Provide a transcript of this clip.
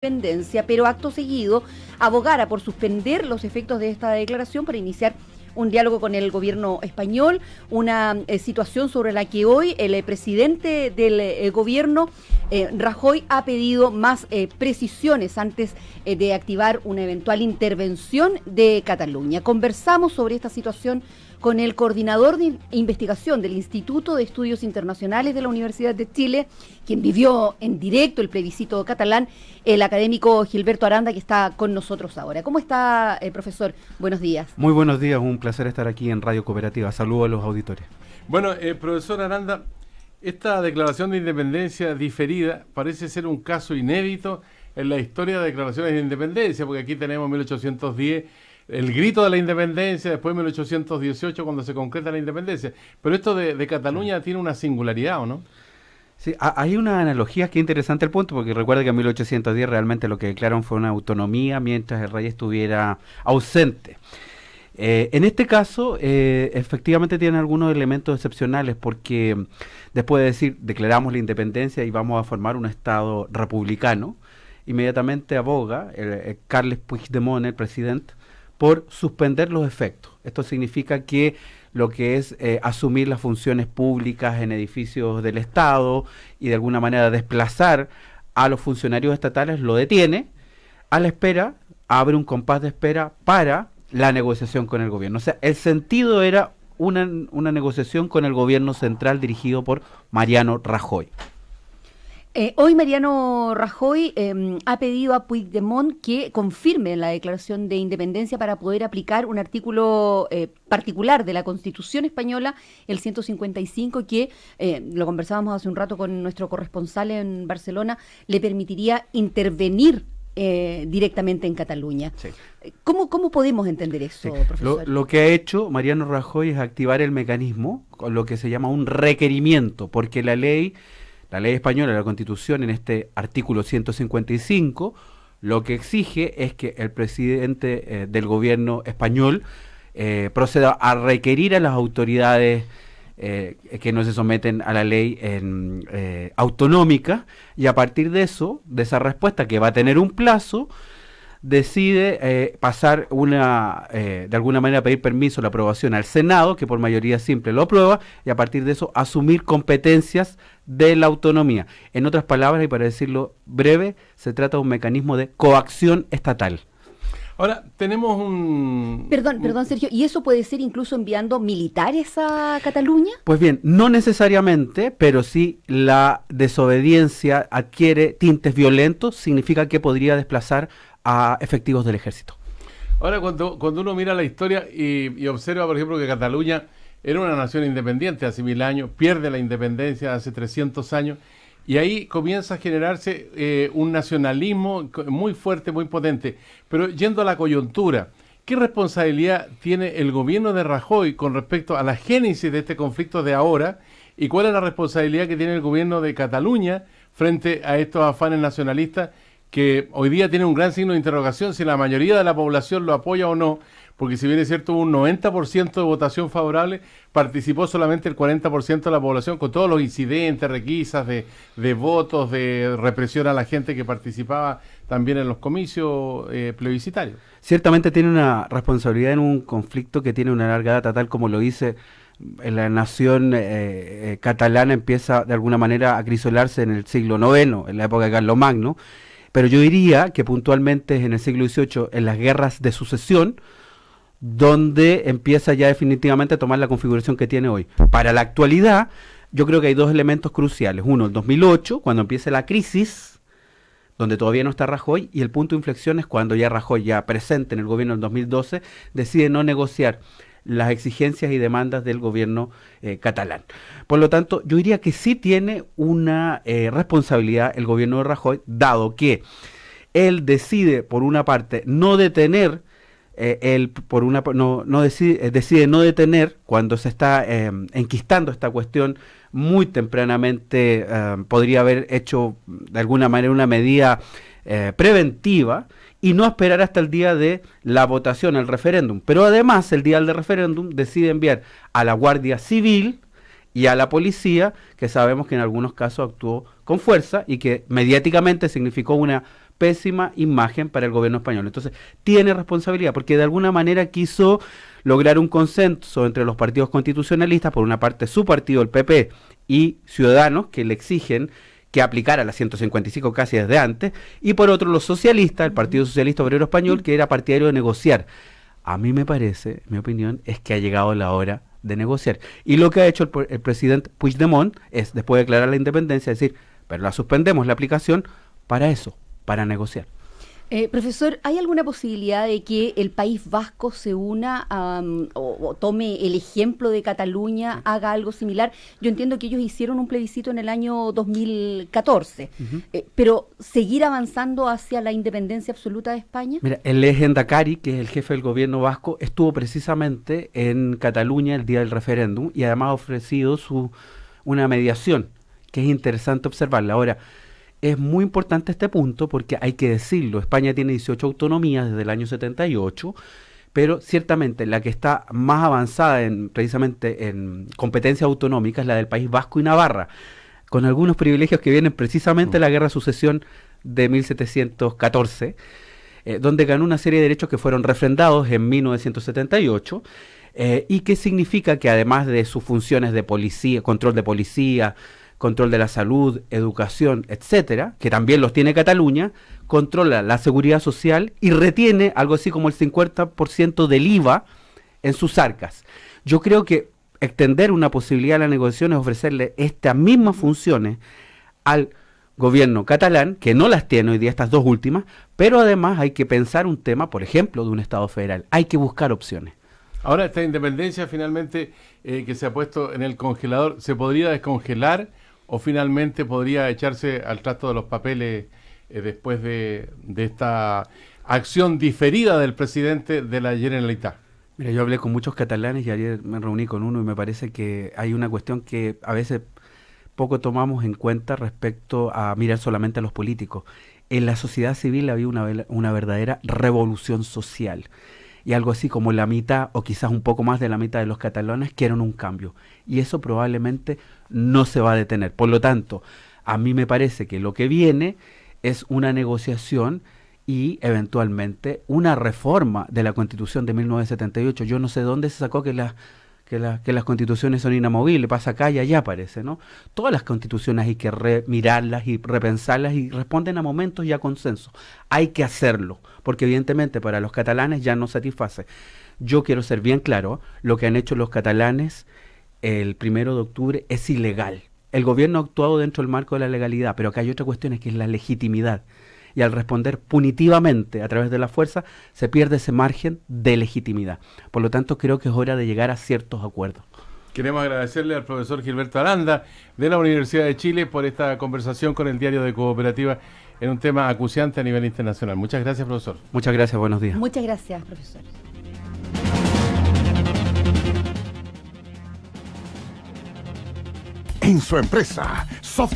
independencia, pero acto seguido abogara por suspender los efectos de esta declaración para iniciar un diálogo con el gobierno español, una situación sobre la que hoy el presidente del gobierno, Rajoy, ha pedido más precisiones antes de activar una eventual intervención de Cataluña. Conversamos sobre esta situación con el coordinador de investigación del Instituto de Estudios Internacionales de la Universidad de Chile, quien vivió en directo el plebiscito catalán, el académico Gilberto Aranda, que está con nosotros ahora. ¿Cómo está, profesor? Buenos días. Muy buenos días, un placer estar aquí en Radio Cooperativa. Saludos a los auditores. Bueno, profesor Aranda, esta declaración de independencia diferida parece ser un caso inédito en la historia de declaraciones de independencia, porque aquí tenemos 1810, el grito de la independencia, después 1818 cuando se concreta la independencia. Pero esto de Cataluña tiene una singularidad, ¿o no? Sí, hay una analogía que es interesante el punto, porque recuerda que en 1810 realmente lo que declararon fue una autonomía mientras el rey estuviera ausente. En este caso, efectivamente tiene algunos elementos excepcionales, porque después de decir, declaramos la independencia y vamos a formar un Estado republicano, inmediatamente aboga Carles Puigdemont, el presidente, por suspender los efectos. Esto significa que lo que es asumir las funciones públicas en edificios del Estado y de alguna manera desplazar a los funcionarios estatales, lo detiene a la espera, abre un compás de espera para la negociación con el gobierno. O sea, el sentido era una negociación con el gobierno central dirigido por Mariano Rajoy. Hoy Mariano Rajoy ha pedido a Puigdemont que confirme la declaración de independencia para poder aplicar un artículo particular de la Constitución española, el 155, que, lo conversábamos hace un rato con nuestro corresponsal en Barcelona, le permitiría intervenir directamente en Cataluña. Sí. ¿Cómo podemos entender eso, sí, profesor? Lo que ha hecho Mariano Rajoy es activar el mecanismo con lo que se llama un requerimiento, porque la ley española, la Constitución, en este artículo 155, lo que exige es que el presidente del gobierno español proceda a requerir a las autoridades que no se someten a la ley autonómica, y a partir de eso, de esa respuesta que va a tener un plazo, decide pasar de alguna manera pedir permiso, la aprobación al Senado, que por mayoría simple lo aprueba, y a partir de eso asumir competencias de la autonomía. En otras palabras, y para decirlo breve, se trata de un mecanismo de coacción estatal. Ahora, tenemos un... Perdón, Sergio, ¿y eso puede ser incluso enviando militares a Cataluña? Pues bien, no necesariamente, pero si la desobediencia adquiere tintes violentos, significa que podría desplazar a efectivos del ejército. Ahora, cuando uno mira la historia y observa, por ejemplo, que Cataluña era una nación independiente hace 1000 años, pierde la independencia hace 300 años, y ahí comienza a generarse un nacionalismo muy fuerte, muy potente. Pero yendo a la coyuntura, ¿qué responsabilidad tiene el gobierno de Rajoy con respecto a la génesis de este conflicto de ahora? ¿Y cuál es la responsabilidad que tiene el gobierno de Cataluña frente a estos afanes nacionalistas que hoy día tiene un gran signo de interrogación si la mayoría de la población lo apoya o no? Porque si bien es cierto, un 90% de votación favorable, participó solamente el 40% de la población, con todos los incidentes, requisas de votos, de represión a la gente que participaba también en los comicios plebiscitarios. Ciertamente tiene una responsabilidad en un conflicto que tiene una larga data, tal como lo dice. La nación catalana empieza de alguna manera a crisolarse en el siglo IX, en la época de Carlomagno, pero yo diría que puntualmente en el siglo XVIII, en las guerras de sucesión, donde empieza ya definitivamente a tomar la configuración que tiene hoy. Para la actualidad, yo creo que hay dos elementos cruciales. Uno, el 2008, cuando empieza la crisis, donde todavía no está Rajoy, y el punto de inflexión es cuando ya Rajoy, ya presente en el gobierno del 2012, decide no negociar las exigencias y demandas del gobierno catalán. Por lo tanto, yo diría que sí tiene una responsabilidad el gobierno de Rajoy, dado que él decide, por una parte, no detener, decide no detener cuando se está enquistando esta cuestión muy tempranamente. Podría haber hecho de alguna manera una medida preventiva y no esperar hasta el día de la votación, el referéndum. Pero además, el día del referéndum decide enviar a la Guardia Civil y a la policía, que sabemos que en algunos casos actuó con fuerza y que mediáticamente significó una pésima imagen para el gobierno español. Entonces, tiene responsabilidad, porque de alguna manera quiso lograr un consenso entre los partidos constitucionalistas, por una parte su partido, el PP, y Ciudadanos, que le exigen que aplicara la 155 casi desde antes, y por otro los socialistas, el Partido Socialista Obrero Español, que era partidario de negociar. A mí me parece, mi opinión, es que ha llegado la hora de negociar. Y lo que ha hecho el presidente Puigdemont es, después de declarar la independencia, decir, pero la suspendemos la aplicación para eso, para negociar. Profesor, ¿hay alguna posibilidad de que el País Vasco se una o tome el ejemplo de Cataluña, haga algo similar? Yo entiendo que ellos hicieron un plebiscito en el año 2014, pero ¿seguir avanzando hacia la independencia absoluta de España? Mira, el Lehendakari, que es el jefe del gobierno vasco, estuvo precisamente en Cataluña el día del referéndum y además ha ofrecido una mediación, que es interesante observarla. Ahora, es muy importante este punto porque hay que decirlo, España tiene 18 autonomías desde el año 78, pero ciertamente la que está más avanzada precisamente en competencias autonómicas es la del País Vasco y Navarra, con algunos privilegios que vienen precisamente de la Guerra de Sucesión de 1714, donde ganó una serie de derechos que fueron refrendados en 1978, y que significa que además de sus funciones de policía, control de la salud, educación, etcétera, que también los tiene Cataluña, controla la seguridad social y retiene algo así como el 50% del IVA en sus arcas. Yo creo que extender una posibilidad a la negociación es ofrecerle estas mismas funciones al gobierno catalán, que no las tiene hoy día estas dos últimas, pero además hay que pensar un tema, por ejemplo, de un Estado federal. Hay que buscar opciones. Ahora, esta independencia finalmente que se ha puesto en el congelador, ¿se podría descongelar o finalmente podría echarse al trasto de los papeles después de esta acción diferida del presidente de la Generalitat? Mira, yo hablé con muchos catalanes y ayer me reuní con uno y me parece que hay una cuestión que a veces poco tomamos en cuenta respecto a mirar solamente a los políticos. En la sociedad civil había una verdadera revolución social. Y algo así como la mitad o quizás un poco más de la mitad de los catalanes quieren un cambio. Y eso probablemente no se va a detener. Por lo tanto, a mí me parece que lo que viene es una negociación y eventualmente una reforma de la Constitución de 1978. Yo no sé dónde se sacó que las constituciones son inamovibles, pasa acá y allá parece, ¿no? Todas las constituciones hay que mirarlas y repensarlas y responden a momentos y a consenso. Hay que hacerlo, porque evidentemente para los catalanes ya no satisface. Yo quiero ser bien claro, lo que han hecho los catalanes el 1 de octubre es ilegal. El gobierno ha actuado dentro del marco de la legalidad, pero acá hay otra cuestión, que es la legitimidad. Y al responder punitivamente a través de la fuerza, se pierde ese margen de legitimidad. Por lo tanto, creo que es hora de llegar a ciertos acuerdos. Queremos agradecerle al profesor Gilberto Aranda de la Universidad de Chile por esta conversación con el Diario de Cooperativa en un tema acuciante a nivel internacional. Muchas gracias, profesor. Muchas gracias, buenos días. Muchas gracias, profesor. En su empresa, Soft